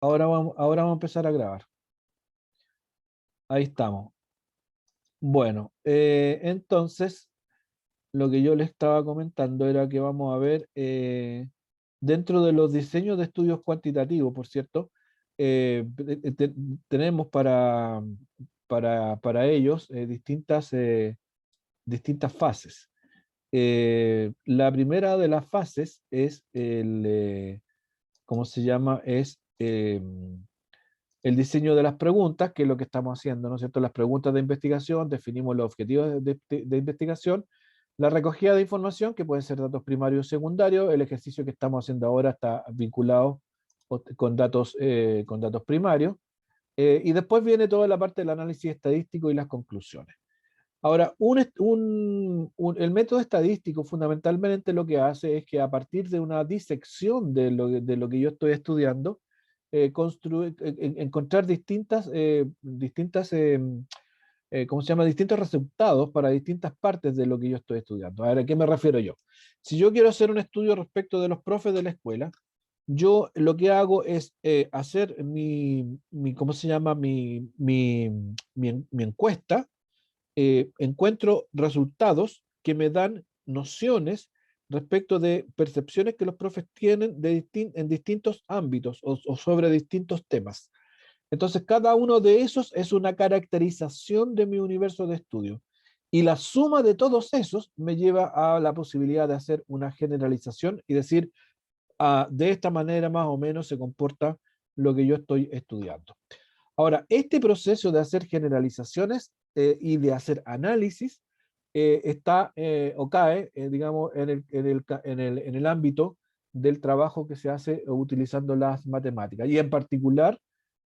Ahora vamos a empezar a grabar. Ahí estamos. Bueno, entonces lo que yo les estaba comentando era que vamos a ver dentro de los diseños de estudios cuantitativos, por cierto, tenemos para ellos distintas fases. La primera de las fases es ¿cómo se llama? Es el diseño de las preguntas, que es lo que estamos haciendo, ¿no es cierto? Las preguntas de investigación, definimos los objetivos de investigación, la recogida de información, que pueden ser datos primarios o secundarios, el ejercicio que estamos haciendo ahora está vinculado con datos primarios, y después viene toda la parte del análisis estadístico y las conclusiones. Ahora, el método estadístico fundamentalmente lo que hace es que a partir de una disección de lo que yo estoy estudiando, encontrar ¿cómo se llama? Distintos resultados para distintas partes de lo que yo estoy estudiando. Ahora, ¿a qué me refiero yo? Si yo quiero hacer un estudio respecto de los profes de la escuela, yo lo que hago es hacer ¿cómo se llama? Mi encuesta. Encuentro resultados que me dan nociones respecto de percepciones que los profes tienen en distintos ámbitos o sobre distintos temas. Entonces, cada uno de esos es una caracterización de mi universo de estudio. Y la suma de todos esos me lleva a la posibilidad de hacer una generalización y decir, de esta manera más o menos se comporta lo que yo estoy estudiando. Ahora, este proceso de hacer generalizaciones y de hacer análisis está o cae, digamos, en el ámbito del trabajo que se hace utilizando las matemáticas y en particular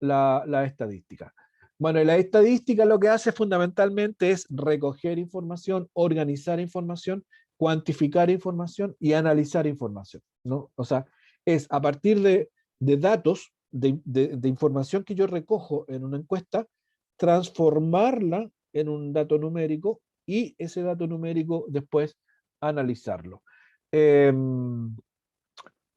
la estadística. Bueno, y la estadística lo que hace fundamentalmente es recoger información, organizar información, cuantificar información y analizar información, ¿no? O sea, es a partir de datos, de información que yo recojo en una encuesta, transformarla en un dato numérico y ese dato numérico después analizarlo. Eh,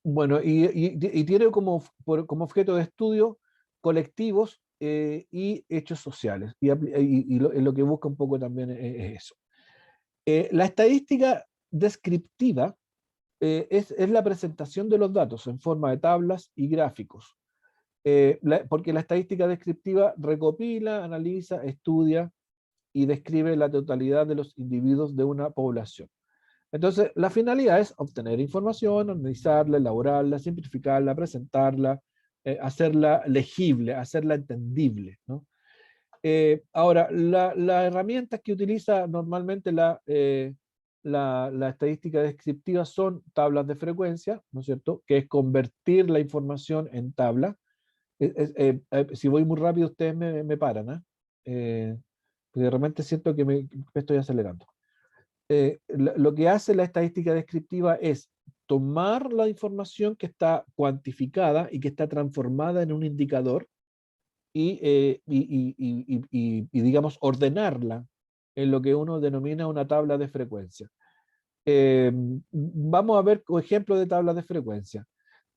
bueno, y tiene como objeto de estudio colectivos y hechos sociales. Lo que busca un poco también es eso. La estadística descriptiva es la presentación de los datos en forma de tablas y gráficos. Porque la estadística descriptiva recopila, analiza, estudia y describe la totalidad de los individuos de una población. Entonces, la finalidad es obtener información, analizarla, elaborarla, simplificarla, presentarla, hacerla legible, hacerla entendible, ¿no? Ahora, las herramientas que utiliza normalmente la estadística descriptiva son tablas de frecuencia, ¿no es cierto? Que es convertir la información en tabla. Si voy muy rápido, ustedes me paran, ¿eh? Porque realmente siento que me estoy acelerando. Lo que hace la estadística descriptiva es tomar la información que está cuantificada y que está transformada en un indicador digamos, ordenarla en lo que uno denomina una tabla de frecuencia. Vamos a ver ejemplos de tablas de frecuencia.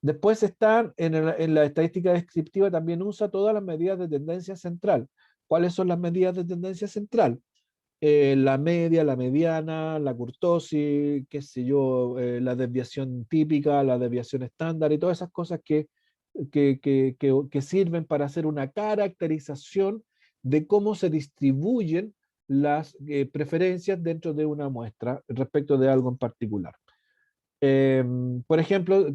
Después están en la estadística descriptiva, también usa todas las medidas de tendencia central. ¿Cuáles son las medidas de tendencia central? La media, la mediana, la kurtosis, qué sé yo, la desviación típica, la desviación estándar y todas esas cosas que sirven para hacer una caracterización de cómo se distribuyen las preferencias dentro de una muestra respecto de algo en particular. Eh, por ejemplo,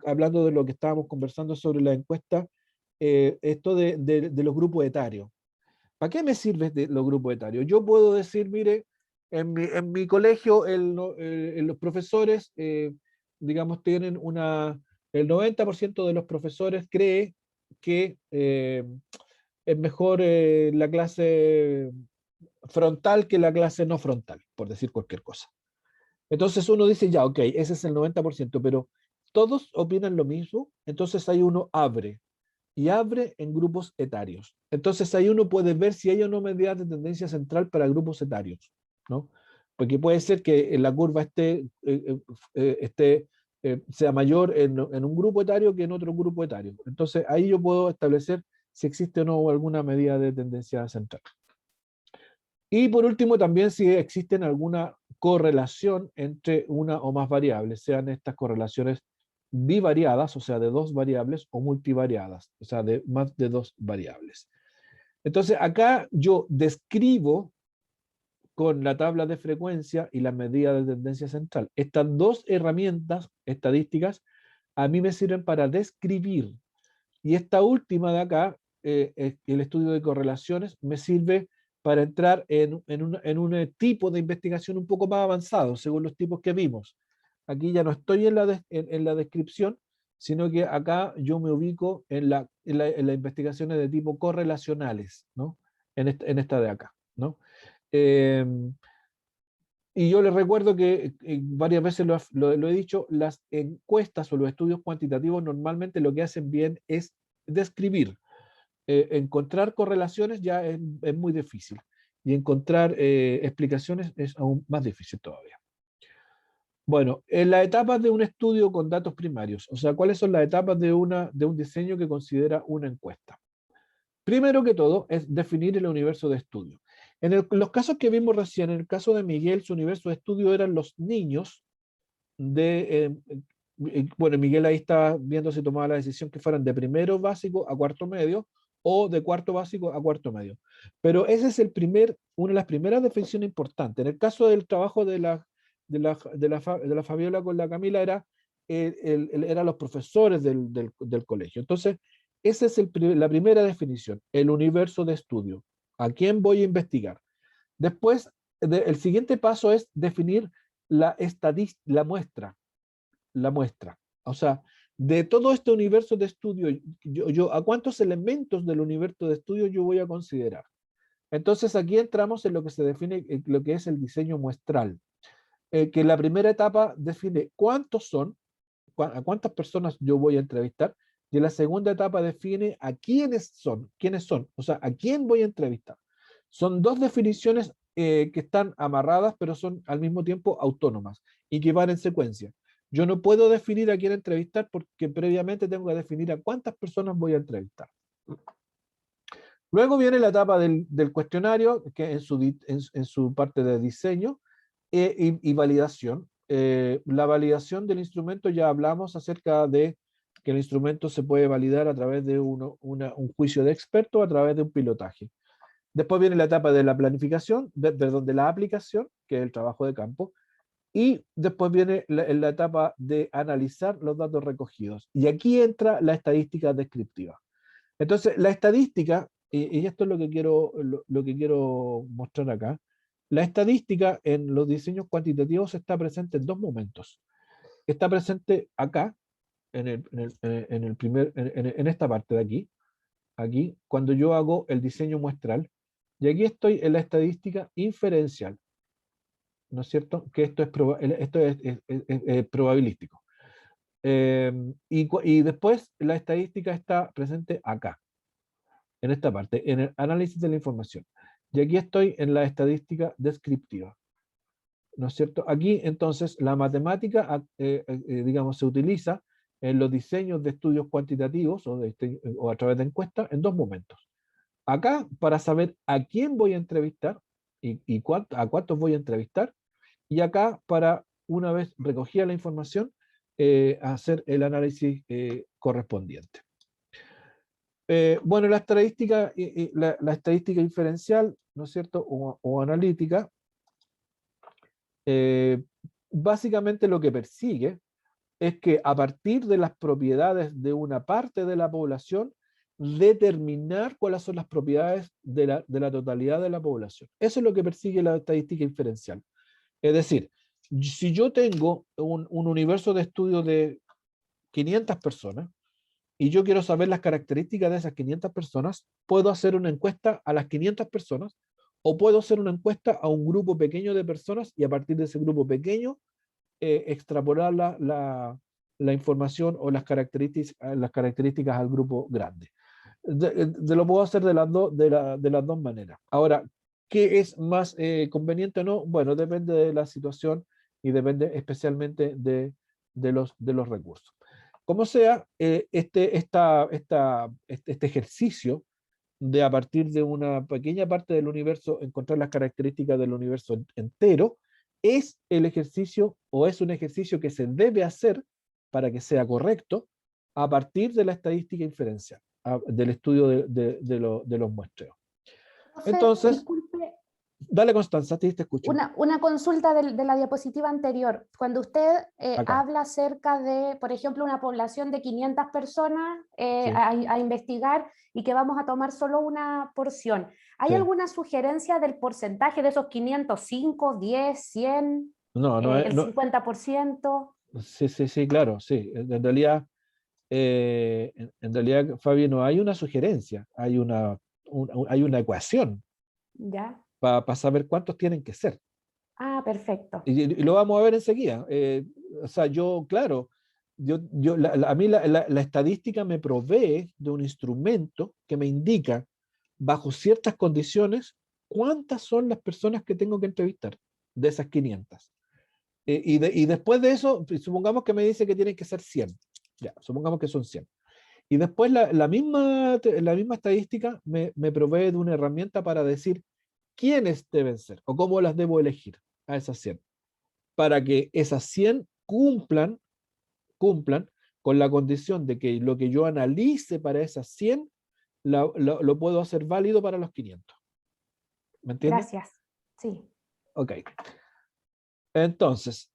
hablando de lo que estábamos conversando sobre la encuesta, esto de los grupos etarios. ¿Para qué me sirven los grupos etarios? Yo puedo decir, mire, en mi colegio los profesores, digamos, el 90% de los profesores cree que es mejor la clase frontal que la clase no frontal, por decir cualquier cosa. Entonces uno dice, ya, ok, ese es el 90%, pero todos opinan lo mismo, entonces ahí uno abre y abre en grupos etarios. Entonces ahí uno puede ver si hay o no medidas de tendencia central para grupos etarios, ¿no? Porque puede ser que la curva esté sea mayor en un grupo etario que en otro grupo etario. Entonces ahí yo puedo establecer si existe o no alguna medida de tendencia central. Y por último, también si existen alguna correlación entre una o más variables, sean estas correlaciones bivariadas, o sea, de dos variables, o multivariadas, o sea, de más de dos variables. Entonces, acá yo describo con la tabla de frecuencia y la medida de tendencia central. Estas dos herramientas estadísticas a mí me sirven para describir. Y esta última de acá, el estudio de correlaciones, me sirve para entrar en un tipo de investigación un poco más avanzado, según los tipos que vimos. Aquí ya no estoy en la descripción, sino que acá yo me ubico en las investigaciones de tipo correlacionales, ¿no? En esta de acá, ¿no? Eh, y yo les recuerdo que varias veces lo he dicho, las encuestas o los estudios cuantitativos normalmente lo que hacen bien es describir. Encontrar correlaciones ya es muy difícil y encontrar explicaciones es aún más difícil todavía. Bueno, en las etapas de un estudio con datos primarios, o sea, ¿cuáles son las etapas de un diseño que considera una encuesta? Primero que todo es definir el universo de estudio. Los casos que vimos recién, en el caso de Miguel, su universo de estudio eran los niños bueno, Miguel ahí estaba viendo si tomaba la decisión que fueran de primero básico a cuarto medio o de cuarto básico a cuarto medio. Pero ese es una de las primeras definiciones importantes. En el caso del trabajo de la Fabiola con la Camila eran los profesores del colegio. Entonces, esa es la primera definición, el universo de estudio. ¿A quién voy a investigar? Después, el siguiente paso es definir la muestra. O sea, de todo este universo de estudio, ¿a cuántos elementos del universo de estudio yo voy a considerar? Entonces aquí entramos en lo que se define, lo que es el diseño muestral, que la primera etapa define cuántos son, a cuántas personas yo voy a entrevistar, y la segunda etapa define a quiénes son, o sea, a quién voy a entrevistar. Son dos definiciones que están amarradas, pero son al mismo tiempo autónomas y que van en secuencia. Yo no puedo definir a quién entrevistar porque previamente tengo que definir a cuántas personas voy a entrevistar. Luego viene la etapa del cuestionario, que en su parte de diseño y validación. La validación del instrumento, ya hablamos acerca de que el instrumento se puede validar a través de un juicio de experto, a través de un pilotaje. Después viene la etapa de la planificación, de la aplicación, que es el trabajo de campo, y después viene la etapa de analizar los datos recogidos. Y aquí entra la estadística descriptiva. Entonces, la estadística, y esto es lo que quiero mostrar acá, la estadística en los diseños cuantitativos está presente en dos momentos. Está presente acá, en esta parte de aquí, cuando yo hago el diseño muestral, y aquí estoy en la estadística inferencial, ¿no es cierto? Que esto es probabilístico. Y después la estadística está presente acá, en esta parte, en el análisis de la información. Y aquí estoy en la estadística descriptiva, ¿no es cierto? Aquí entonces la matemática, digamos, se utiliza en los diseños de estudios cuantitativos o a través de encuestas en dos momentos. Acá para saber a quién voy a entrevistar y a cuántos voy a entrevistar, y acá para, una vez recogida la información, hacer el análisis correspondiente. Bueno, la estadística inferencial, ¿no es cierto? O analítica, eh, básicamente lo que persigue es que a partir de las propiedades de una parte de la población, determinar cuáles son las propiedades de la totalidad de la población. Eso es lo que persigue la estadística inferencial. Es decir, si yo tengo un universo de estudio de 500 personas, y yo quiero saber las características de esas 500 personas, puedo hacer una encuesta a las 500 personas o puedo hacer una encuesta a un grupo pequeño de personas y a partir de ese grupo pequeño extrapolar la información o las características al grupo grande. Lo puedo hacer de las dos maneras. Ahora, ¿qué es más conveniente o no? Bueno, depende de la situación y depende especialmente de los recursos. Como sea, este ejercicio de a partir de una pequeña parte del universo encontrar las características del universo entero, es el ejercicio o es un ejercicio que se debe hacer para que sea correcto a partir de la estadística inferencial, del estudio de los muestreos. Profe, Entonces, disculpe, dale Constanza, a ti te escucho. una consulta de la diapositiva anterior. Cuando usted Acá, habla acerca de, por ejemplo, una población de 500 personas sí, a investigar y que vamos a tomar solo una porción, ¿hay sí. alguna sugerencia del porcentaje de esos 505, 10, 100, No, no, el 50%? sí, sí, sí, claro, sí. En realidad, Fabi, no hay una sugerencia, hay una ecuación ¿Ya? para saber cuántos tienen que ser. Ah, perfecto. Y lo vamos a ver enseguida. O sea, yo, claro, a mí la estadística me provee de un instrumento que me indica, bajo ciertas condiciones, cuántas son las personas que tengo que entrevistar de esas 500. Y después de eso, supongamos que me dice que tienen que ser 100. Ya, supongamos que son 100. Y después la misma estadística me provee de una herramienta para decir quiénes deben ser o cómo las debo elegir a esas 100, para que esas 100 cumplan con la condición de que lo que yo analice para esas 100 lo puedo hacer válido para los 500. ¿Me entiendes? Gracias. Sí. Ok. Entonces,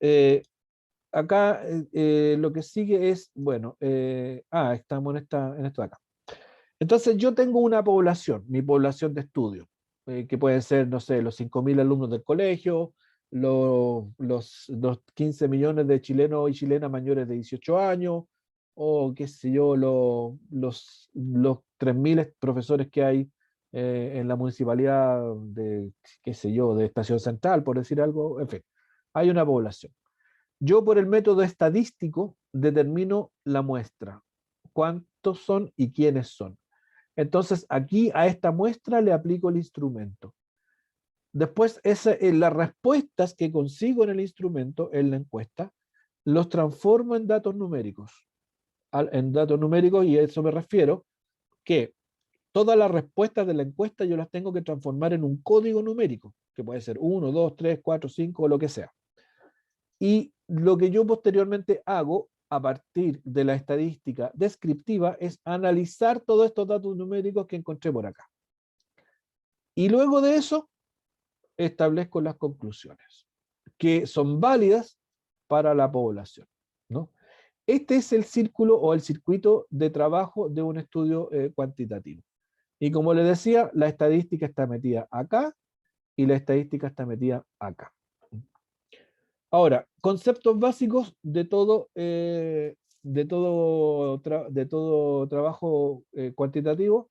acá lo que sigue es, bueno, estamos en esto de acá. Entonces yo tengo una población, mi población de estudio, que pueden ser, no sé, los 5.000 alumnos del colegio, los 15 millones de chilenos y chilenas mayores de 18 años, o qué sé yo, los 3.000 profesores que hay en la municipalidad de, qué sé yo, de Estación Central, por decir algo, en fin, hay una población. Yo por el método estadístico determino la muestra, cuántos son y quiénes son. Entonces aquí a esta muestra le aplico el instrumento. Después las respuestas que consigo en el instrumento, en la encuesta, los transformo en datos numéricos. En datos numéricos, y a eso me refiero, que todas las respuestas de la encuesta yo las tengo que transformar en un código numérico, que puede ser 1, 2, 3, 4, 5, o lo que sea. Y lo que yo posteriormente hago a partir de la estadística descriptiva es analizar todos estos datos numéricos que encontré por acá. Y luego de eso establezco las conclusiones, que son válidas para la población, ¿no? Este es el círculo o el circuito de trabajo de un estudio cuantitativo. Y como les decía, la estadística está metida acá y la estadística está metida acá. Ahora, conceptos básicos de todo trabajo cuantitativo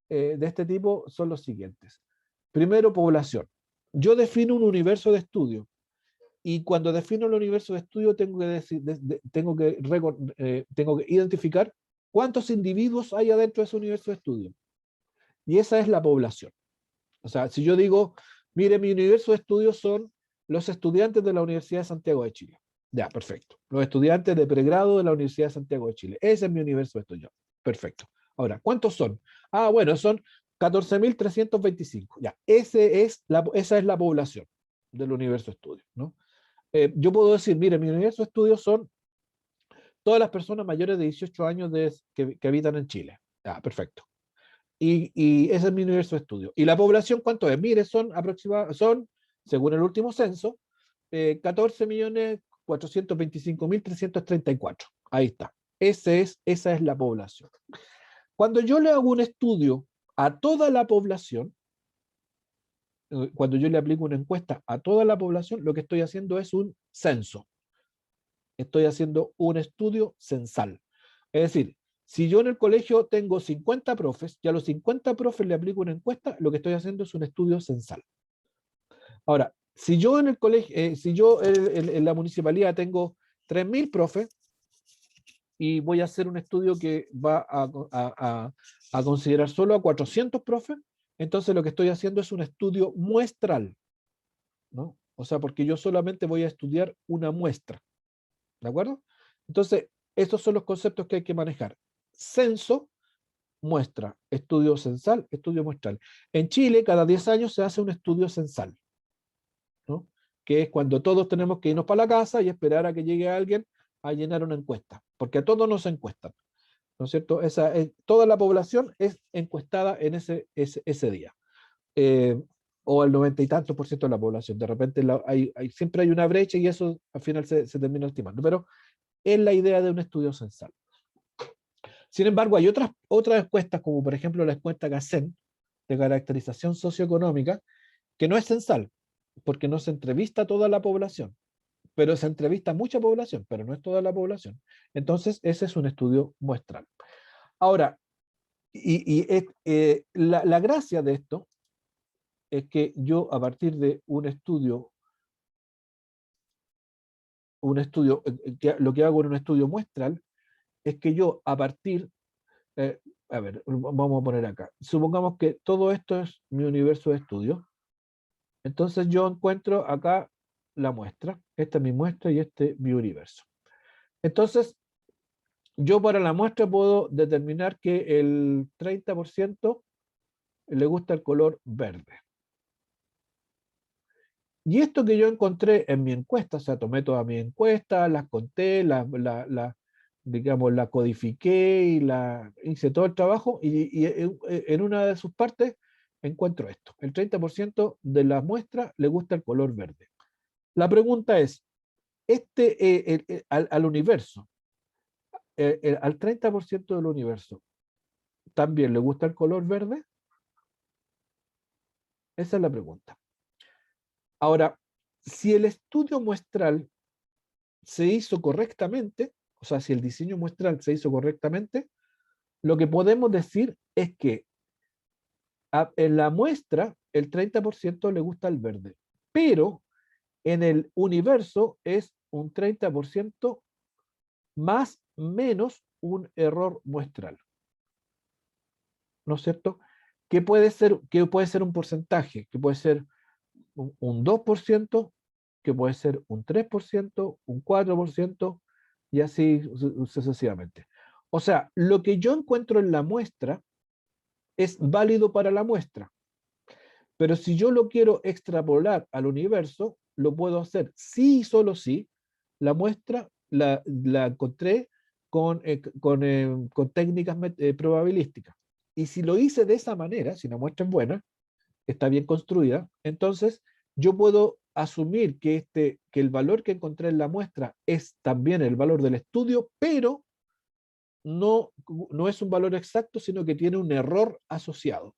de este tipo son los siguientes. Primero, población. Yo defino un universo de estudio y cuando defino el universo de estudio tengo que identificar cuántos individuos hay adentro de ese universo de estudio. Y esa es la población. O sea, si yo digo, mire, mi universo de estudio son los estudiantes de la Universidad de Santiago de Chile. Ya, perfecto. Los estudiantes de pregrado de la Universidad de Santiago de Chile. Ese es mi universo de estudio. Perfecto. Ahora, ¿cuántos son? Bueno, son 14.325. Ya, esa es la población del universo de estudio, ¿no? Yo puedo decir, mire, mi universo de estudio son todas las personas mayores de 18 años que habitan en Chile. Ya, perfecto. Y ese es mi universo de estudio. ¿Y la población cuánto es? Mire, según el último censo, 14.425.334. Ahí está. Esa es la población. Cuando yo le hago un estudio a toda la población, cuando yo le aplico una encuesta a toda la población, lo que estoy haciendo es un censo. Estoy haciendo un estudio censal. Es decir, si yo en el colegio tengo 50 profes y a los 50 profes le aplico una encuesta, lo que estoy haciendo es un estudio censal. Ahora, si yo en el colegio, si yo en la municipalidad tengo 3.000 profes y voy a hacer un estudio que va a considerar solo a 400 profes, entonces lo que estoy haciendo es un estudio muestral, ¿no? O sea, porque yo solamente voy a estudiar una muestra, ¿de acuerdo? Entonces, estos son los conceptos que hay que manejar. Censo, muestra, estudio censal, estudio muestral. En Chile, cada 10 años se hace un estudio censal, ¿no? Que es cuando todos tenemos que irnos para la casa y esperar a que llegue alguien a llenar una encuesta, porque a todos nos encuestan, ¿no es cierto? Toda la población es encuestada en ese día. Eh, o al 90 y tantos por ciento de la población. De repente siempre hay una brecha y eso al final se termina estimando, pero es la idea de un estudio censal. Sin embargo, hay otras encuestas, como por ejemplo la encuesta GACEN, de caracterización socioeconómica, que no es censal, porque no se entrevista a toda la población, pero se entrevista a mucha población, pero no es toda la población. Entonces, ese es un estudio muestral. Ahora, la gracia de esto es que yo, a partir de un estudio, lo que hago en un estudio muestral, es que yo, a partir, a ver, vamos a poner acá, supongamos que todo esto es mi universo de estudio, entonces yo encuentro acá la muestra, esta es mi muestra y este es mi universo. Entonces, yo para la muestra puedo determinar que el 30% le gusta el color verde. Y esto que yo encontré en mi encuesta, o sea, tomé todas mis encuestas, las conté, digamos, la codifiqué y hice todo el trabajo y en una de sus partes encuentro esto. El 30% de la muestra le gusta el color verde. La pregunta es, al universo, al 30% del universo, ¿también le gusta el color verde? Esa es la pregunta. Ahora, si el estudio muestral se hizo correctamente, o sea, si el diseño muestral se hizo correctamente, lo que podemos decir es que en la muestra el 30% le gusta el verde, pero en el universo es un 30% más menos un error muestral. ¿No es cierto? Que puede ser un porcentaje, que puede ser un 2%, que puede ser un 3%, un 4%, y así sucesivamente. O sea, lo que yo encuentro en la muestra es válido para la muestra, pero si yo lo quiero extrapolar al universo, lo puedo hacer sí y solo si la muestra la encontré con técnicas probabilísticas. Y si lo hice de esa manera, si la muestra es buena, está bien construida, entonces yo puedo asumir que el valor que encontré en la muestra es también el valor del estudio, pero no es un valor exacto, sino que tiene un error asociado.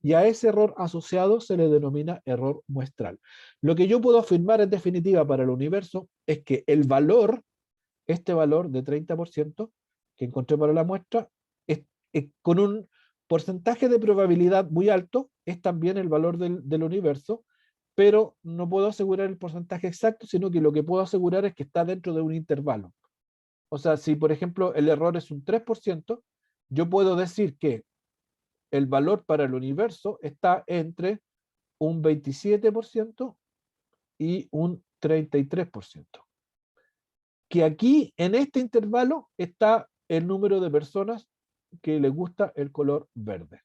Y a ese error asociado se le denomina error muestral. Lo que yo puedo afirmar en definitiva para el universo es que el valor, este valor de 30% que encontré para la muestra, con un porcentaje de probabilidad muy alto, es también el valor del universo, pero no puedo asegurar el porcentaje exacto, sino que lo que puedo asegurar es que está dentro de un intervalo. O sea, si por ejemplo el error es un 3%, yo puedo decir que el valor para el universo está entre un 27% y un 33%. Que aquí, en este intervalo, está el número de personas que les gusta el color verde.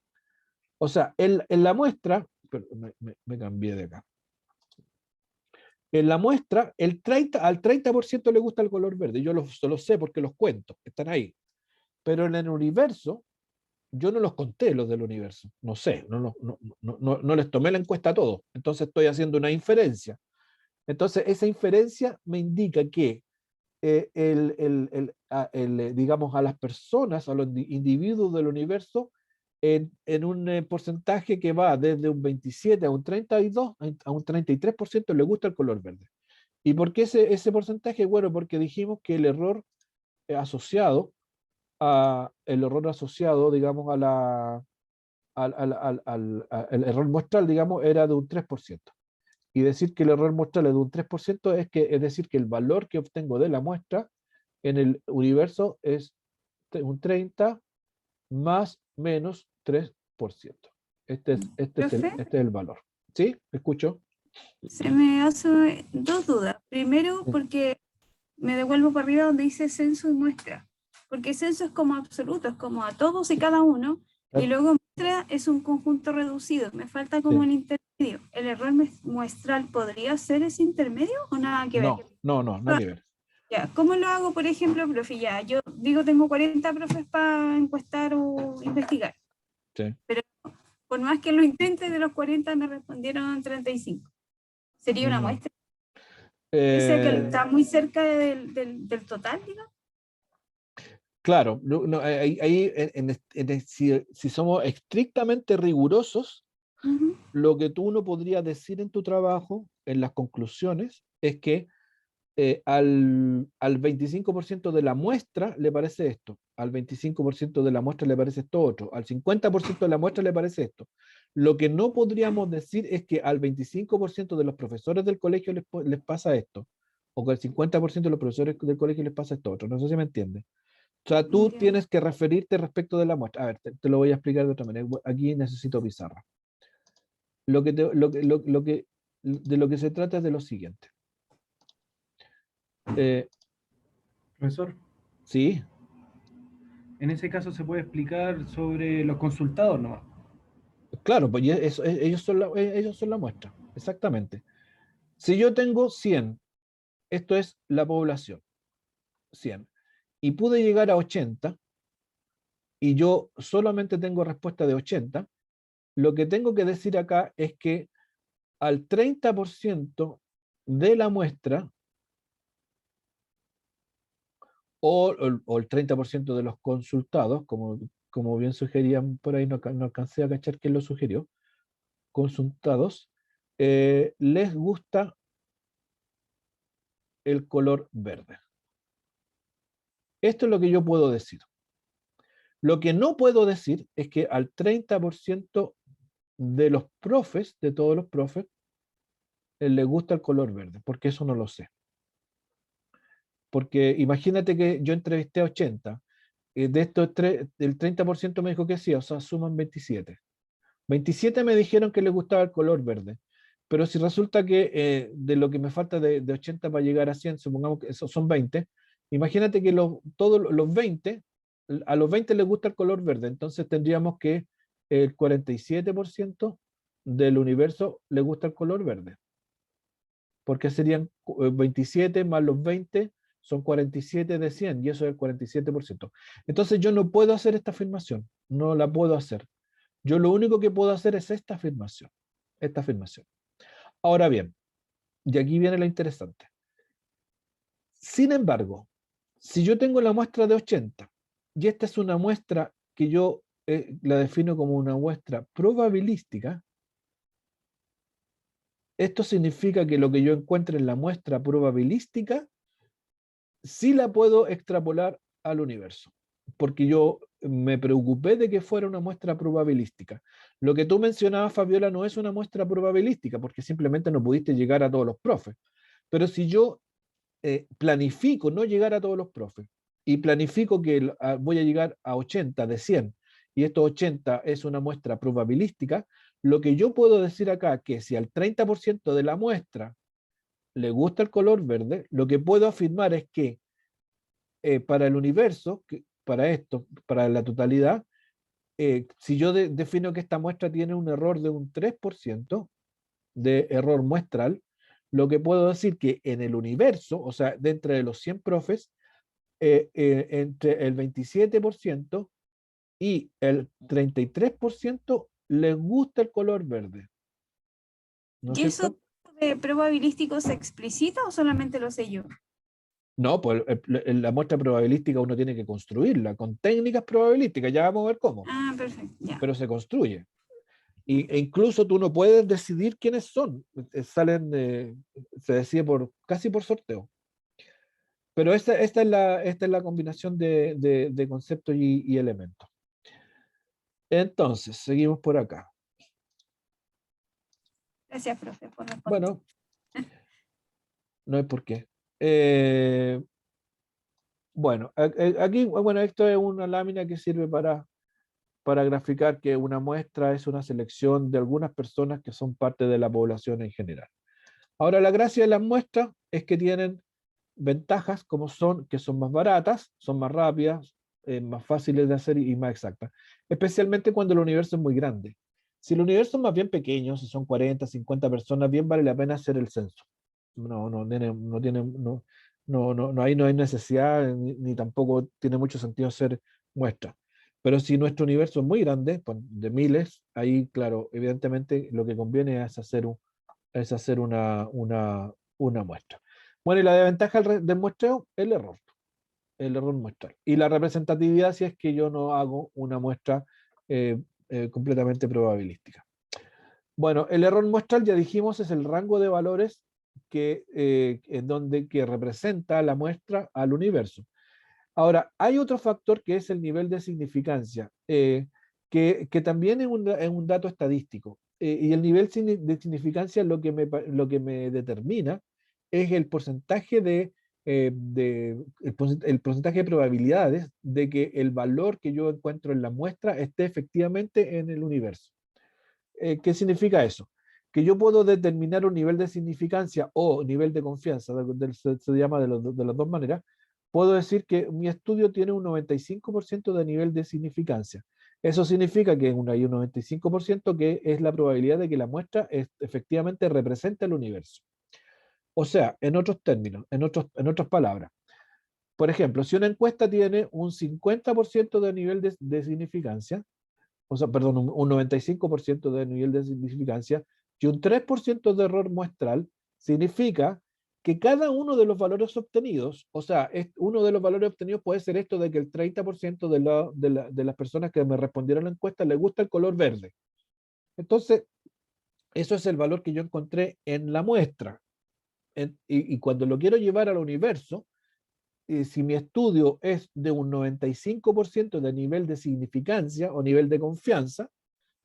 O sea, en la muestra, pero me cambié de acá. En la muestra, al 30% le gusta el color verde. Yo lo sé porque los cuento, están ahí. Pero en el universo, yo no los conté los del universo. No sé, no les tomé la encuesta a todos. Entonces estoy haciendo una inferencia. Entonces esa inferencia me indica que digamos, a las personas, a los individuos del universo, en un porcentaje que va desde un 27 a un 32, a un 33% le gusta el color verde. ¿Y por qué ese porcentaje? Bueno, porque dijimos que el error asociado, digamos, el error muestral, digamos, era de un 3%. Y decir que el error muestral es de un 3% es decir que el valor que obtengo de la muestra en el universo es un 30 más menos 3%. Profe, Este es el valor. ¿Sí? ¿Me escucho? se me hacen dos dudas. Primero, Sí. porque me devuelvo para arriba donde dice censo y muestra. Porque censo es como absoluto, es como a todos y cada uno. Y luego muestra es un conjunto reducido. Me falta como Sí. el intermedio. ¿El error muestral podría ser ese intermedio o nada que ver? No, nada que ver. Ya, ¿cómo lo hago, por ejemplo, profe? Ya, yo digo, tengo 40 profes para encuestar o investigar. Sí. Pero por más que lo intente, de los 40 me respondieron 35. ¿Sería una muestra? O sea, que está muy cerca del total, digamos. Claro, ahí si somos estrictamente rigurosos, lo que tú no podrías decir en tu trabajo, en las conclusiones, es que al 25% de la muestra le parece esto, al 25% de la muestra le parece esto otro, al 50% de la muestra le parece esto. Lo que no podríamos decir es que al 25% de los profesores del colegio les pasa esto, o que al 50% de los profesores del colegio les pasa esto otro. No sé si me entiendes. O sea, tú tienes que referirte respecto de la muestra. A ver, te lo voy a explicar de otra manera. Aquí necesito pizarra. De lo que se trata es de lo siguiente. Profesor, Sí, en ese caso se puede explicar sobre los consultados nomás. claro, pues ellos son la muestra, exactamente. Si yo tengo 100, esto es la población, 100, y pude llegar a 80, y yo solamente tengo respuesta de 80, lo que tengo que decir acá es que al 30% de la muestra, o el 30% de los consultados, como bien sugerían por ahí, no alcancé a cachar quién lo sugirió, consultados, les gusta el color verde. Esto es lo que yo puedo decir. Lo que no puedo decir es que al 30% de los profes, de todos los profes, les gusta el color verde, porque eso no lo sé. Porque imagínate que yo entrevisté a 80, de estos el 30% me dijo que sí, o sea, suman 27. 27 me dijeron que les gustaba el color verde, pero si resulta que de lo que me falta de 80 para llegar a 100, supongamos que esos son 20, imagínate que todos los 20, a los 20 les gusta el color verde, entonces tendríamos que el 47% del universo le gusta el color verde, porque serían 27 más los 20, son 47 de 100, y eso es el 47%. Entonces yo no puedo hacer esta afirmación, no la puedo hacer. Yo lo único que puedo hacer es esta afirmación. Esta afirmación. Ahora bien, y aquí viene lo interesante. Sin embargo, si yo tengo la muestra de 80, y esta es una muestra que yo la defino como una muestra probabilística, esto significa que lo que yo encuentre en la muestra probabilística, sí la puedo extrapolar al universo, porque yo me preocupé de que fuera una muestra probabilística. Lo que tú mencionabas, Fabiola, no es una muestra probabilística, porque simplemente no pudiste llegar a todos los profes. Pero si yo planifico no llegar a todos los profes, y planifico que voy a llegar a 80 de 100, y estos 80 es una muestra probabilística, lo que yo puedo decir acá, que si al 30% de la muestra le gusta el color verde, lo que puedo afirmar es que para el universo, para esto, para la totalidad, si yo defino que esta muestra tiene un error de un 3% de error muestral, lo que puedo decir que en el universo, o sea, dentro de los 100 profes, entre el 27% y el 33% les gusta el color verde. ¿No es ¿Y eso cierto? de probabilístico se explicita o solamente lo sé yo? No, pues la muestra probabilística uno tiene que construirla con técnicas probabilísticas, ya vamos a ver cómo, Ah, perfecto, ya. pero se construye. E incluso tú no puedes decidir quiénes son, salen, se decide casi por sorteo. Pero esta es la combinación de conceptos y elementos. Entonces, seguimos por acá. Gracias, profe, por responder. Bueno, no hay por qué. Bueno, aquí, bueno, esto es una lámina que sirve para graficar que una muestra es una selección de algunas personas que son parte de la población en general. Ahora, la gracia de las muestras es que tienen ventajas como son que son más baratas, son más rápidas, más fáciles de hacer y más exactas, especialmente cuando el universo es muy grande. Si el universo es más bien pequeño, si son 40, 50 personas, bien vale la pena hacer el censo. Ahí no hay necesidad ni tampoco tiene mucho sentido hacer muestras. Pero si nuestro universo es muy grande, de miles, ahí, claro, evidentemente lo que conviene es hacer una muestra. Bueno, y la desventaja del muestreo, el error muestral. Y la representatividad si es que yo no hago una muestra completamente probabilística. Bueno, el error muestral, ya dijimos, es el rango de valores que representa la muestra al universo. Ahora, hay otro factor que es el nivel de significancia, que también es un dato estadístico. Y el nivel de significancia lo que me determina es el porcentaje el porcentaje de probabilidades de que el valor que yo encuentro en la muestra esté efectivamente en el universo. ¿Qué significa eso? Que yo puedo determinar un nivel de significancia o nivel de confianza, se llama de las dos maneras. Puedo decir que mi estudio tiene un 95% de nivel de significancia. Eso significa que hay un 95% que es la probabilidad de que la muestra efectivamente represente el universo. O sea, en otros términos, en otras palabras, por ejemplo, si una encuesta tiene un 50% de nivel de significancia, o sea, perdón, un 95% de nivel de significancia y un 3% de error muestral, significa que cada uno de los valores obtenidos, o sea, uno de los valores obtenidos puede ser esto de que el 30% de las personas que me respondieron a la encuesta les gusta el color verde. Entonces, eso es el valor que yo encontré en la muestra. Y cuando lo quiero llevar al universo, si mi estudio es de un 95% de nivel de significancia o nivel de confianza,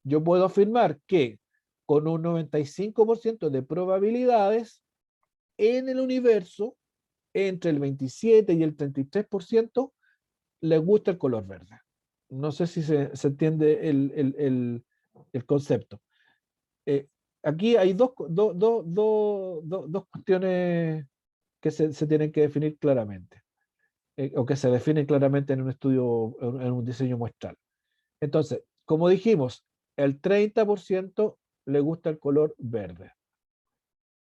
yo puedo afirmar que con un 95% de probabilidades en el universo, entre el 27 y el 33%, les gusta el color verde. No sé si se entiende el concepto. Aquí hay dos cuestiones que se tienen que definir claramente, o que se definen claramente en un estudio, en un diseño muestral. Entonces, como dijimos, el 30% le gusta el color verde.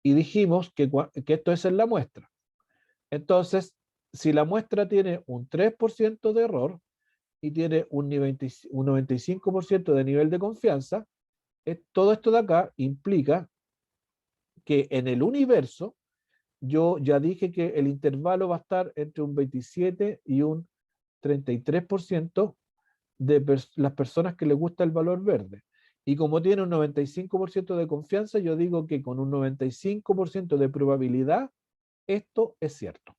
Y dijimos que esto es en la muestra. Entonces, si la muestra tiene un 3% de error y tiene un 95% de nivel de confianza, todo esto de acá implica que en el universo, yo ya dije que el intervalo va a estar entre un 27 y un 33% de las personas que les gusta el valor verde. Y como tiene un 95% de confianza, yo digo que con un 95% de probabilidad, esto es cierto.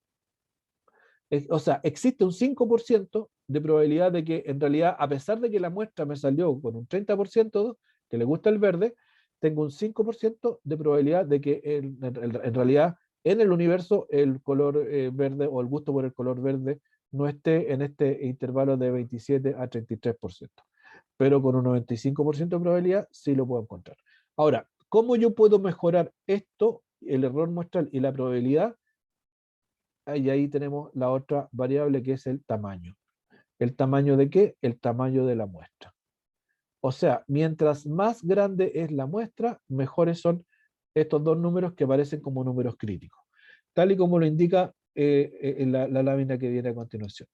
O sea, existe un 5% de probabilidad de que en realidad, a pesar de que la muestra me salió con un 30% que le gusta el verde, tengo un 5% de probabilidad de que en realidad en el universo el color verde o el gusto por el color verde no esté en este intervalo de 27 a 33%. Pero con un 95% de probabilidad sí lo puedo encontrar. Ahora, ¿cómo yo puedo mejorar esto, el error muestral y la probabilidad? Y ahí tenemos la otra variable que es el tamaño. ¿El tamaño de qué? El tamaño de la muestra. O sea, mientras más grande es la muestra, mejores son estos dos números que aparecen como números críticos, tal y como lo indica en la lámina que viene a continuación.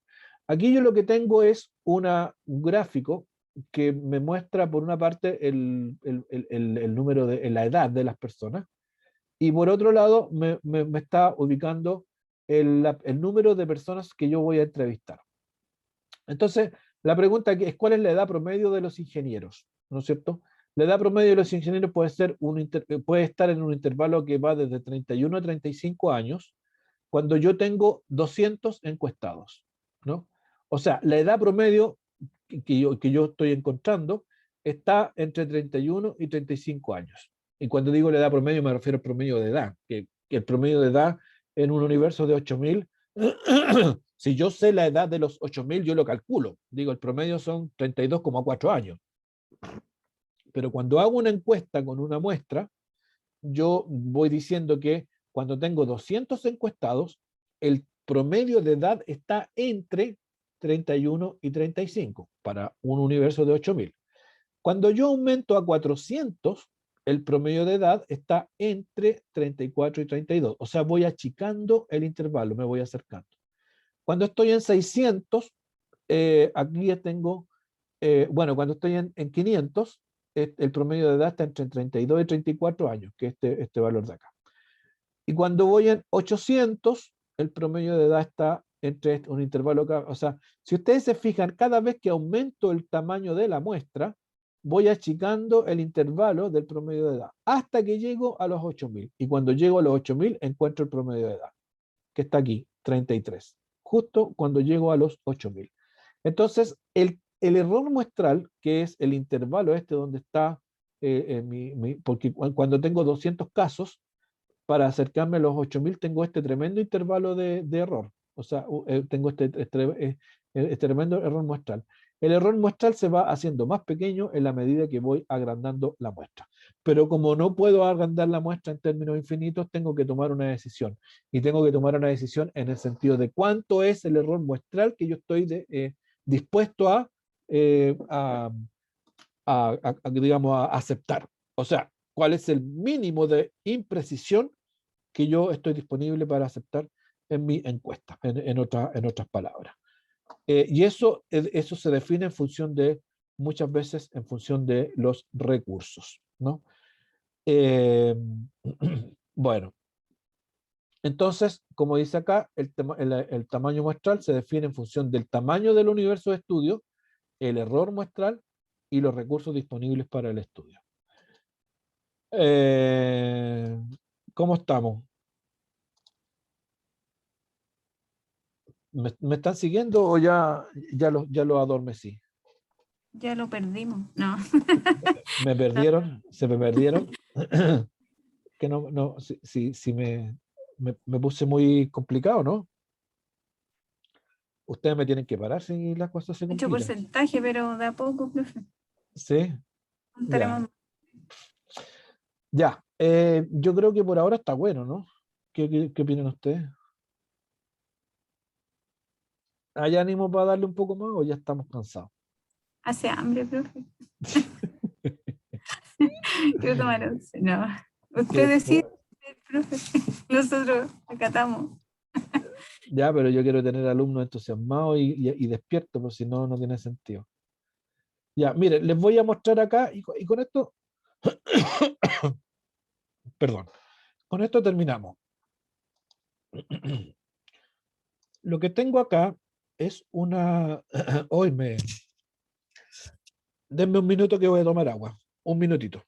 Aquí yo lo que tengo es un gráfico que me muestra por una parte el número la edad de las personas y por otro lado me está ubicando el número de personas que yo voy a entrevistar. Entonces, la pregunta aquí es ¿cuál es la edad promedio de los ingenieros? ¿No es cierto? La edad promedio de los ingenieros puede estar en un intervalo que va desde 31 a 35 años, cuando yo tengo 200 encuestados, ¿no? O sea, la edad promedio que yo estoy encontrando está entre 31 y 35 años. Y cuando digo la edad promedio me refiero al promedio de edad, que el promedio de edad en un universo de 8000, si yo sé la edad de los 8000, yo lo calculo. Digo, el promedio son 32,4 años. Pero cuando hago una encuesta con una muestra, yo voy diciendo que cuando tengo 200 encuestados, el promedio de edad está entre 31 y 35 para un universo de 8000. Cuando yo aumento a 400, el promedio de edad está entre 34 y 32. O sea, voy achicando el intervalo, me voy acercando. Cuando estoy en 600, aquí ya tengo, cuando estoy en 500, el promedio de edad está entre 32 y 34 años, que es este valor de acá. Y cuando voy en 800, el promedio de edad está entre un intervalo acá. O sea, si ustedes se fijan, cada vez que aumento el tamaño de la muestra, voy achicando el intervalo del promedio de edad hasta que llego a los 8000. Y cuando llego a los 8000, encuentro el promedio de edad, que está aquí, 33. Justo cuando llego a los 8000. Entonces, el error muestral, que es el intervalo donde está, porque cuando tengo 200 casos, para acercarme a los 8000 tengo este tremendo intervalo de error. O sea, tengo este tremendo error muestral. El error muestral se va haciendo más pequeño en la medida que voy agrandando la muestra. Pero como no puedo agrandar la muestra en términos infinitos, tengo que tomar una decisión. Y tengo que tomar una decisión en el sentido de cuánto es el error muestral que yo estoy dispuesto digamos, a aceptar. O sea, cuál es el mínimo de imprecisión que yo estoy disponible para aceptar en mi encuesta, en otras palabras. Y eso se define en función de, muchas veces, en función de los recursos, ¿no? Bueno, entonces, como dice acá, el tamaño muestral se define en función del tamaño del universo de estudio, el error muestral y los recursos disponibles para el estudio. ¿Cómo estamos? ¿Me están siguiendo o ya lo adormecí? Ya lo perdimos, no. ¿Me perdieron? ¿Se me perdieron? Que no, si me puse muy complicado, ¿no? Ustedes me tienen que parar si las cosas se Mucho complican. porcentaje, pero de a poco, profe. Sí, Contaremos. ya. Yo creo que por ahora está bueno, ¿no? ¿Qué opinan ustedes? ¿Hay ánimo para darle un poco más o ya estamos cansados? Hace hambre, profe. Quiero tomar once. No. Usted decide, profe. Nosotros acatamos. Ya, pero yo quiero tener alumnos entusiasmados y despiertos, porque si no, no tiene sentido. Ya, miren, les voy a mostrar acá y con esto, perdón, con esto terminamos. Lo que tengo acá es una... Hoy denme un minuto que voy a tomar agua. Un minutito.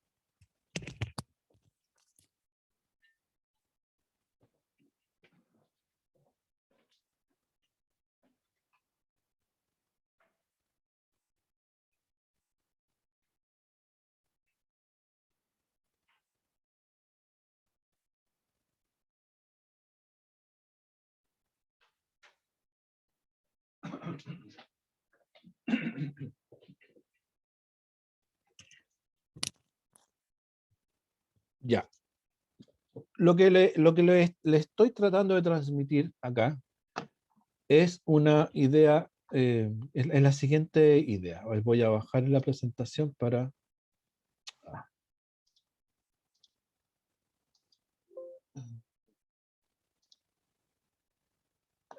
Ya. Lo que le estoy tratando de transmitir acá es una idea, es la siguiente idea. Voy a bajar la presentación para...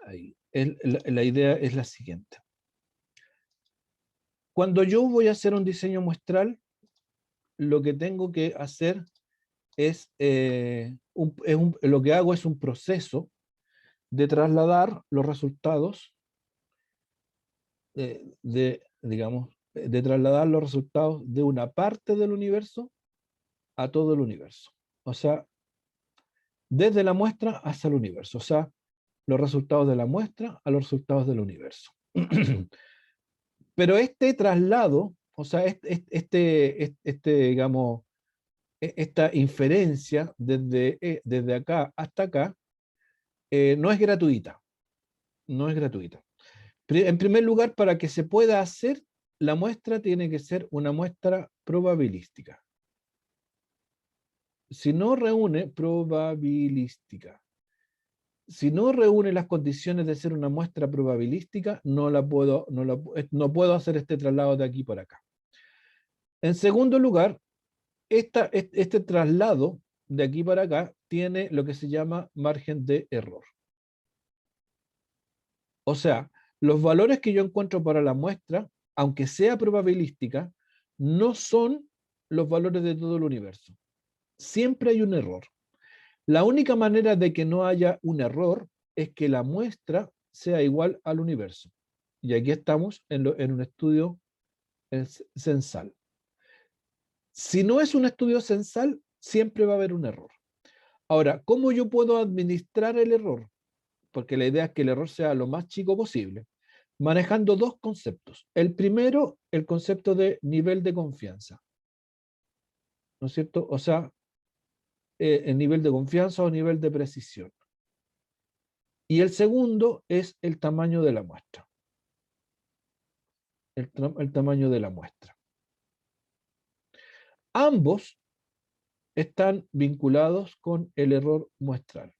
Ahí. La idea es la siguiente. Cuando yo voy a hacer un diseño muestral, lo que tengo que hacer es, lo que hago es un proceso de trasladar los resultados, de trasladar los resultados de una parte del universo a todo el universo. O sea, desde la muestra hasta el universo. O sea, los resultados de la muestra a los resultados del universo. Pero este traslado, o sea, digamos, esta inferencia desde acá hasta acá, no es gratuita. No es gratuita. En primer lugar, para que se pueda hacer, la muestra tiene que ser una muestra probabilística. Si no reúne probabilística si no reúne las condiciones de ser una muestra probabilística, no puedo hacer este traslado de aquí para acá. En segundo lugar, este traslado de aquí para acá tiene lo que se llama margen de error. O sea, los valores que yo encuentro para la muestra, aunque sea probabilística, no son los valores de todo el universo. Siempre hay un error. La única manera de que no haya un error es que la muestra sea igual al universo. Y aquí estamos en un estudio censal. Si no es un estudio censal, siempre va a haber un error. Ahora, ¿cómo yo puedo administrar el error? Porque la idea es que el error sea lo más chico posible, manejando dos conceptos. El primero, el concepto de nivel de confianza. ¿No es cierto? O sea, el nivel de confianza o nivel de precisión. Y el segundo es el tamaño de la muestra. El tamaño de la muestra. Ambos están vinculados con el error muestral.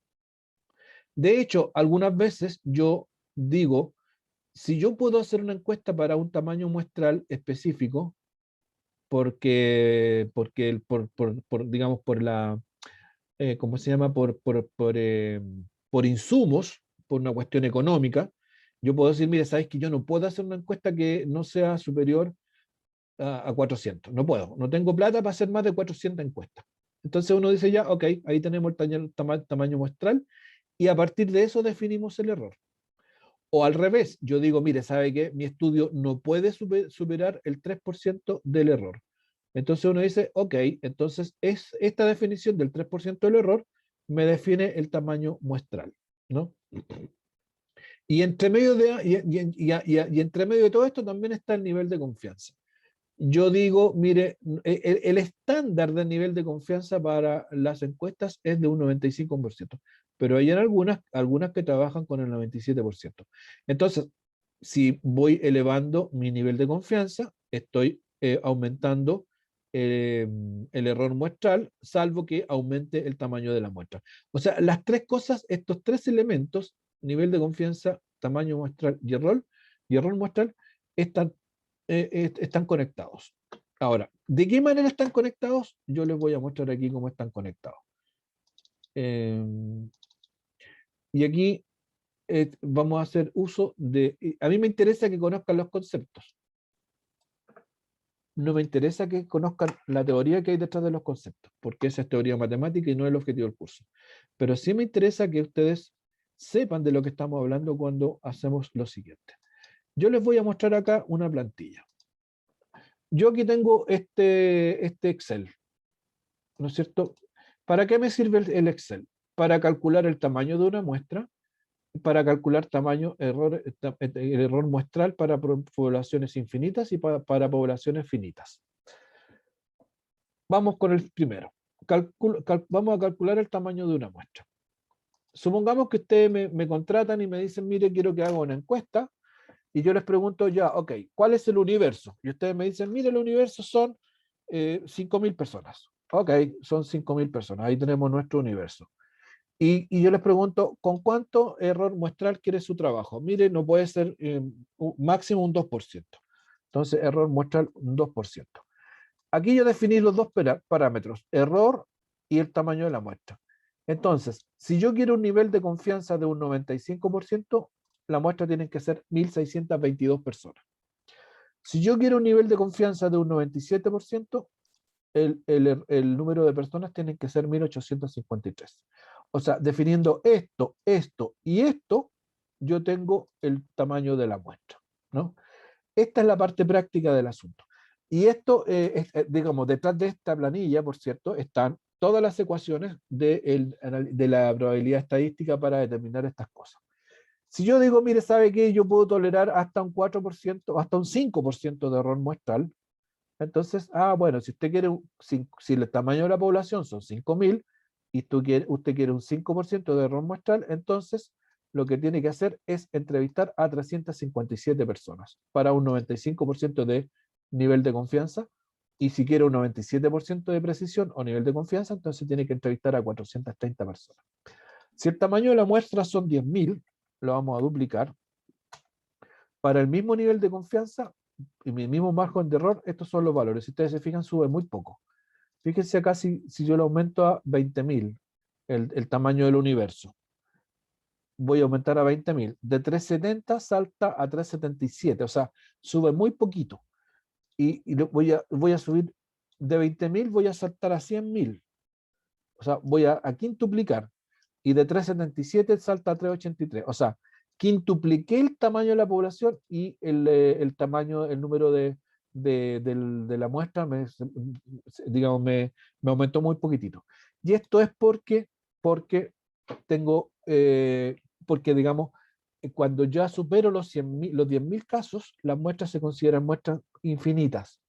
De hecho, algunas veces yo digo, si yo puedo hacer una encuesta para un tamaño muestral específico, digamos, por la, ¿cómo se llama? Por insumos, por una cuestión económica, yo puedo decir, mire, sabes que yo no puedo hacer una encuesta que no sea superior a 400. No puedo, no tengo plata para hacer más de 400 encuestas. Entonces uno dice ya, ok, ahí tenemos el tamaño muestral y a partir de eso definimos el error. O al revés, yo digo, mire, ¿sabe qué? Mi estudio no puede superar el 3% del error. Entonces uno dice, ok, entonces esta definición del 3% del error me define el tamaño muestral, ¿no? Y entre medio de todo esto también está el nivel de confianza. Yo digo, mire, el estándar del nivel de confianza para las encuestas es de un 95%, pero hay algunas que trabajan con el 97%. Entonces, si voy elevando mi nivel de confianza, estoy aumentando el error muestral, salvo que aumente el tamaño de la muestra. O sea, las tres cosas, estos tres elementos, nivel de confianza, tamaño muestral y error muestral, están conectados. Ahora, ¿de qué manera están conectados? Yo les voy a mostrar aquí cómo están conectados. Y aquí vamos a hacer uso de... A mí me interesa que conozcan los conceptos. No me interesa que conozcan la teoría que hay detrás de los conceptos, porque esa es teoría matemática y no es el objetivo del curso. Pero sí me interesa que ustedes sepan de lo que estamos hablando cuando hacemos lo siguiente. Yo les voy a mostrar acá una plantilla. Yo aquí tengo este Excel, ¿no es cierto? ¿Para qué me sirve el Excel? Para calcular el tamaño de una muestra, para calcular el error muestral para poblaciones infinitas y para poblaciones finitas. Vamos con el primero. Vamos a calcular el tamaño de una muestra. Supongamos que ustedes me contratan y me dicen, mire, quiero que haga una encuesta, y yo les pregunto ya, ok, ¿cuál es el universo? Y ustedes me dicen, mire, el universo son 5.000 personas. Ok, son 5.000 personas, ahí tenemos nuestro universo. Y yo les pregunto, ¿con cuánto error muestral quiere su trabajo? Mire, no puede ser máximo un 2%. Entonces, error muestral un 2%. Aquí yo definí los dos parámetros, error y el tamaño de la muestra. Entonces, si yo quiero un nivel de confianza de un 95%, la muestra tiene que ser 1.622 personas. Si yo quiero un nivel de confianza de un 97%, el número de personas tiene que ser 1.853. O sea, definiendo esto, esto y esto, yo tengo el tamaño de la muestra, ¿no? Esta es la parte práctica del asunto. Y esto, digamos, detrás de esta planilla, por cierto, están todas las ecuaciones de la probabilidad estadística para determinar estas cosas. Si yo digo, mire, ¿sabe qué? Yo puedo tolerar hasta un 4%, hasta un 5% de error muestral. Entonces, bueno, si usted quiere, si el tamaño de la población son 5.000 y usted quiere un 5% de error muestral, entonces lo que tiene que hacer es entrevistar a 357 personas para un 95% de nivel de confianza. Y si quiere un 97% de precisión o nivel de confianza, entonces tiene que entrevistar a 430 personas. Si el tamaño de la muestra son 10.000, lo vamos a duplicar. Para el mismo nivel de confianza y mi mismo margen de error, estos son los valores. Si ustedes se fijan, sube muy poco. Fíjense acá si yo lo aumento a 20.000, el tamaño del universo. Voy a aumentar a 20.000. De 370 salta a 377, o sea, sube muy poquito. Y voy a subir de 20.000, voy a saltar a 100.000. O sea, voy a quintuplicar. Y de 377 salta a 383. O sea, quintupliqué el tamaño de la población y el tamaño, el número de la muestra, digamos, me aumentó muy poquitito. Y esto es porque tengo, porque digamos, cuando ya supero los 10.000 casos, las muestras se consideran muestras infinitas.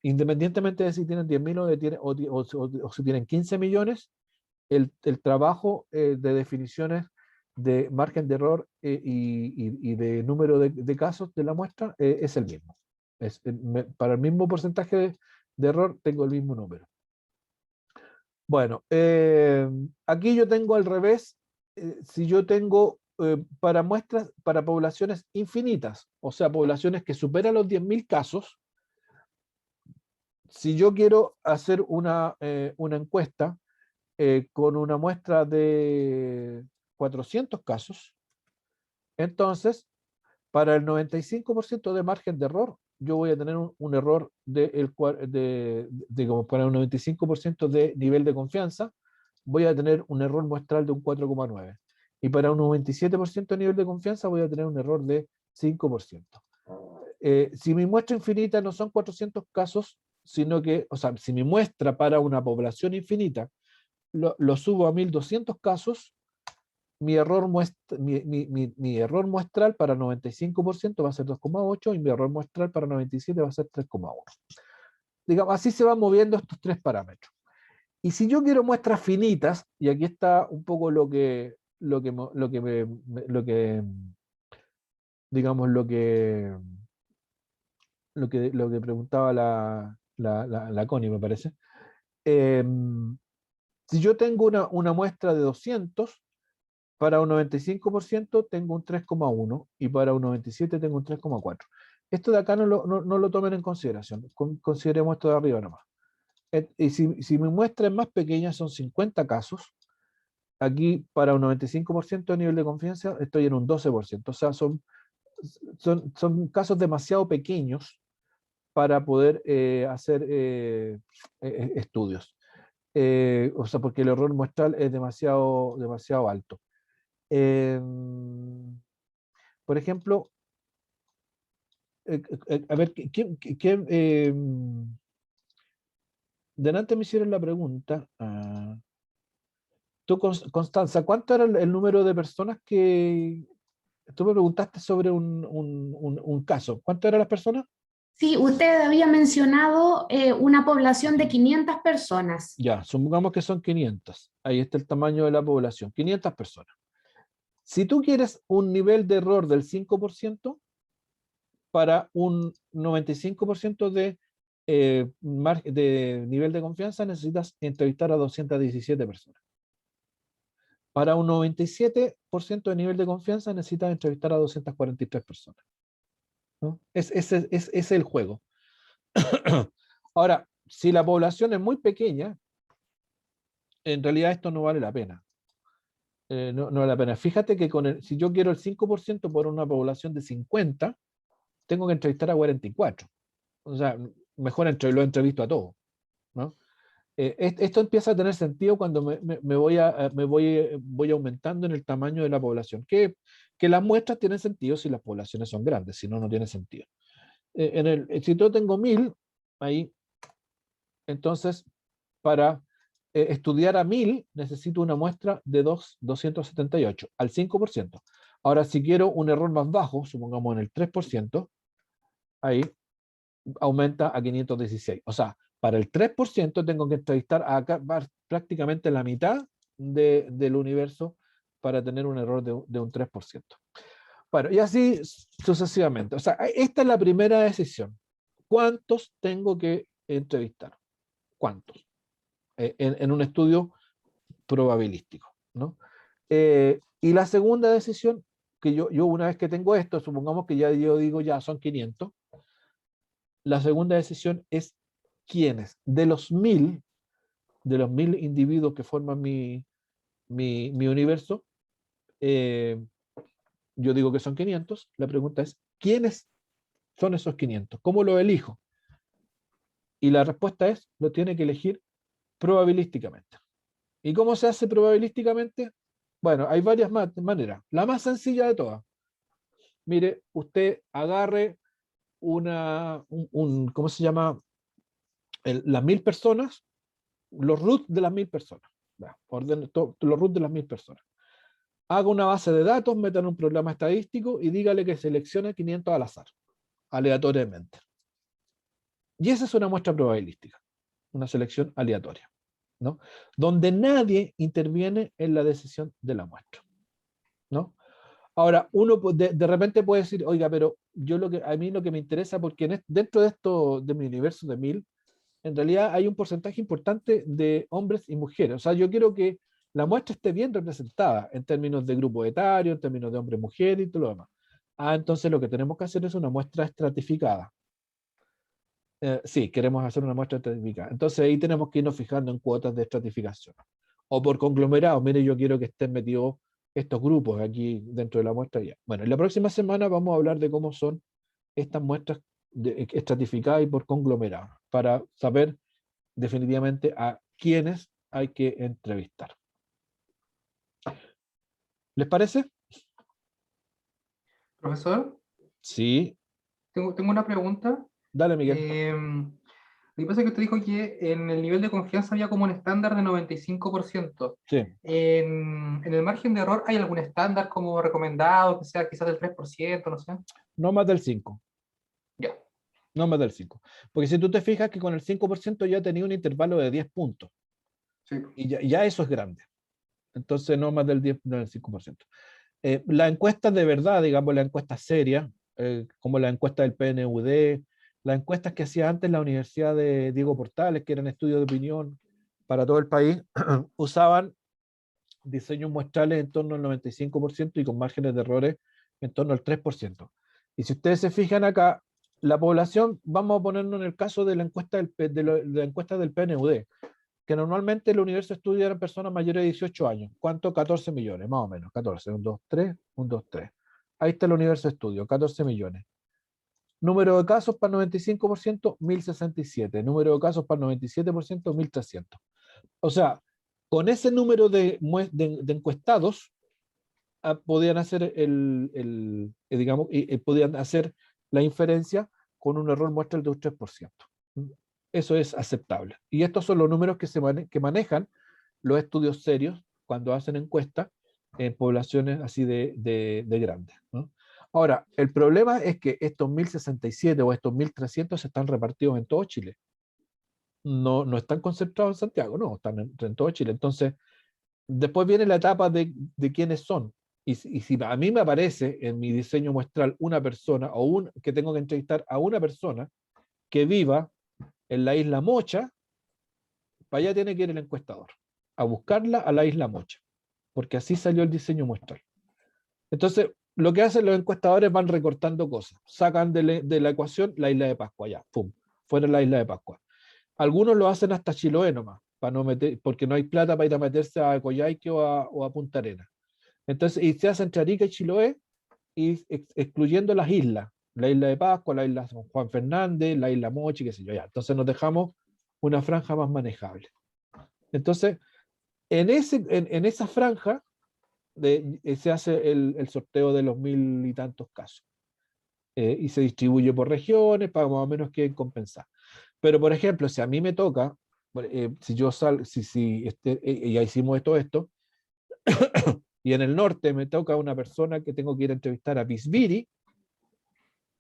Independientemente de si tienen 10.000 o si tienen 15 millones, el trabajo de definiciones de margen de error y de número de casos de la muestra es el mismo. Para el mismo porcentaje de error tengo el mismo número. Bueno, aquí yo tengo al revés, si yo tengo para muestras, para poblaciones infinitas, o sea, poblaciones que superan los 10.000 casos, si yo quiero hacer una encuesta con una muestra de 400 casos, entonces, para el 95% de margen de error, yo voy a tener un error como para un 95% de nivel de confianza, voy a tener un error muestral de un 4,9. Y para un 97% de nivel de confianza voy a tener un error de 5%. Si mi muestra infinita no son 400 casos, sino que, o sea, si mi muestra para una población infinita lo subo a 1.200 casos, mi error muestral para 95% va a ser 2,8 y mi error muestral para 97 va a ser 3,1. Digamos, así se van moviendo estos tres parámetros. Y si yo quiero muestras finitas, y aquí está un poco digamos, lo que preguntaba la Connie, me parece. Si yo tengo una muestra de 200, para un 95% tengo un 3,1 y para un 97 tengo un 3,4. Esto de acá no lo tomen en consideración, consideremos esto de arriba nomás. Y si mi muestra es más pequeña, son 50 casos, aquí para un 95% de nivel de confianza estoy en un 12%, o sea, son casos demasiado pequeños para poder hacer estudios. O sea, porque el error muestral es demasiado alto. Por ejemplo, a ver, delante me hicieron la pregunta, tú, Constanza, ¿cuánto era el número de personas que tú me preguntaste sobre un caso? ¿Cuánto eran las personas? Sí, usted había mencionado una población de 500 personas. Ya, supongamos que son 500. Ahí está el tamaño de la población, 500 personas. Si tú quieres un nivel de error del 5%, para un 95% de nivel de confianza necesitas entrevistar a 217 personas. Para un 97% de nivel de confianza necesitas entrevistar a 243 personas. ¿No? Ese es el juego. Ahora, si la población es muy pequeña, en realidad esto no vale la pena. No vale la pena. Fíjate que si yo quiero el 5% por una población de 50, tengo que entrevistar a 44. O sea, mejor lo entrevisto a todos, ¿no? Esto empieza a tener sentido cuando voy aumentando en el tamaño de la población. Que las muestras tienen sentido si las poblaciones son grandes, si no, no tiene sentido. Si yo tengo 1.000, ahí, entonces, para estudiar a 1.000, necesito una muestra de 278, al 5%. Ahora, si quiero un error más bajo, supongamos en el 3%, ahí aumenta a 516. O sea, para el 3% tengo que entrevistar a prácticamente la mitad del universo para tener un error de un 3%. Bueno, y así sucesivamente. O sea, esta es la primera decisión. ¿Cuántos tengo que entrevistar? ¿Cuántos? En un estudio probabilístico. ¿no? Y la segunda decisión, que yo una vez que tengo esto, supongamos que ya yo digo ya son 500, la segunda decisión es quiénes de los 1000 individuos que forman mi universo, yo digo que son 500, la pregunta es, ¿quiénes son esos 500? ¿Cómo lo elijo? Y la respuesta es, lo tiene que elegir probabilísticamente. ¿Y cómo se hace probabilísticamente? Bueno, hay varias maneras. La más sencilla de todas. Mire, usted agarre ¿cómo se llama? Las 1000 personas, los roots de las 1000 personas. Ordene los roots de las 1000 personas. Haga una base de datos, meta en un programa estadístico y dígale que seleccione 500 al azar, aleatoriamente. Y esa es una muestra probabilística, una selección aleatoria, ¿no? Donde nadie interviene en la decisión de la muestra, ¿no? Ahora, uno de repente puede decir, oiga, pero a mí lo que me interesa, porque dentro de esto, de mi universo de 1000, en realidad hay un porcentaje importante de hombres y mujeres. O sea, yo quiero que la muestra esté bien representada en términos de grupo etario, en términos de hombre-mujer y todo lo demás. Entonces lo que tenemos que hacer es una muestra estratificada. Sí, queremos hacer una muestra estratificada. Entonces ahí tenemos que irnos fijando en cuotas de estratificación. O por conglomerados. Mire, yo quiero que estén metidos estos grupos aquí dentro de la muestra ya. Bueno, en la próxima semana vamos a hablar de cómo son estas muestras estratificadas y por conglomerados, para saber definitivamente a quiénes hay que entrevistar. ¿Les parece? Profesor, Sí. tengo una pregunta. Dale, Miguel. Lo que pasa es que usted dijo que en el nivel de confianza había como un estándar de 95%. Sí. En el margen de error, ¿hay algún estándar como recomendado que sea quizás del 3%, no sé? No más del 5%. Ya. No más del 5%. Porque si tú te fijas que con el 5% ya tenía un intervalo de 10 puntos. Sí. Y ya eso es grande. Entonces no más del 10, no del 5%. La encuesta de verdad, digamos, la encuesta seria, como la encuesta del PNUD, las encuestas que hacía antes la Universidad de Diego Portales, que eran estudios de opinión para todo el país, usaban diseños muestrales en torno al 95% y con márgenes de errores en torno al 3%. Y si ustedes se fijan acá, la población, vamos a ponernos en el caso de la encuesta de la encuesta del PNUD, que normalmente el universo estudia eran personas mayores de 18 años. ¿Cuánto? 14 millones, más o menos. 14, 1, 2, 3, 1, 2, 3. Ahí está el universo estudio, 14 millones. Número de casos para el 95%, 1067. Número de casos para el 97%, 1300. O sea, con ese número de encuestados, podían hacer digamos, podían hacer la inferencia con un error muestral de un 3%. Eso es aceptable. Y estos son los números que manejan los estudios serios cuando hacen encuestas en poblaciones así de grandes, ¿no? Ahora, el problema es que estos 1067 o estos 1300 están repartidos en todo Chile. No están concentrados en Santiago, no, están en todo Chile. Entonces, después viene la etapa de quiénes son. Y si a mí me aparece en mi diseño muestral una persona que tengo que entrevistar a una persona que viva en la isla Mocha, para allá tiene que ir el encuestador, a buscarla a la isla Mocha, porque así salió el diseño muestral. Entonces, lo que hacen los encuestadores van recortando cosas, sacan de la ecuación la isla de Pascua, ya, pum, fuera la isla de Pascua. Algunos lo hacen hasta Chiloé nomás, para no meter, porque no hay plata para ir a meterse a Coyhaique o a Punta Arenas. Entonces, y se hace entre Arica y Chiloé, y excluyendo las islas, la isla de Pascua, la isla San Juan Fernández, la isla Mochi, qué sé yo, ya. Entonces nos dejamos una franja más manejable. Entonces, en esa franja se hace el sorteo de los 1000 y tantos casos. Y se distribuye por regiones para más o menos que compensar. Pero, por ejemplo, si a mí me toca, si yo ya hicimos esto, y en el norte me toca una persona que tengo que ir a entrevistar a Pisbiri,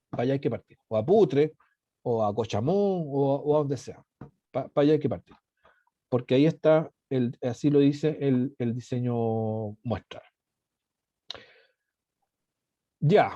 para allá hay que partir. O a Putre, o a Cochamón, o a donde sea. Para allá hay que partir. Porque ahí está, así lo dice el diseño muestral. Ya,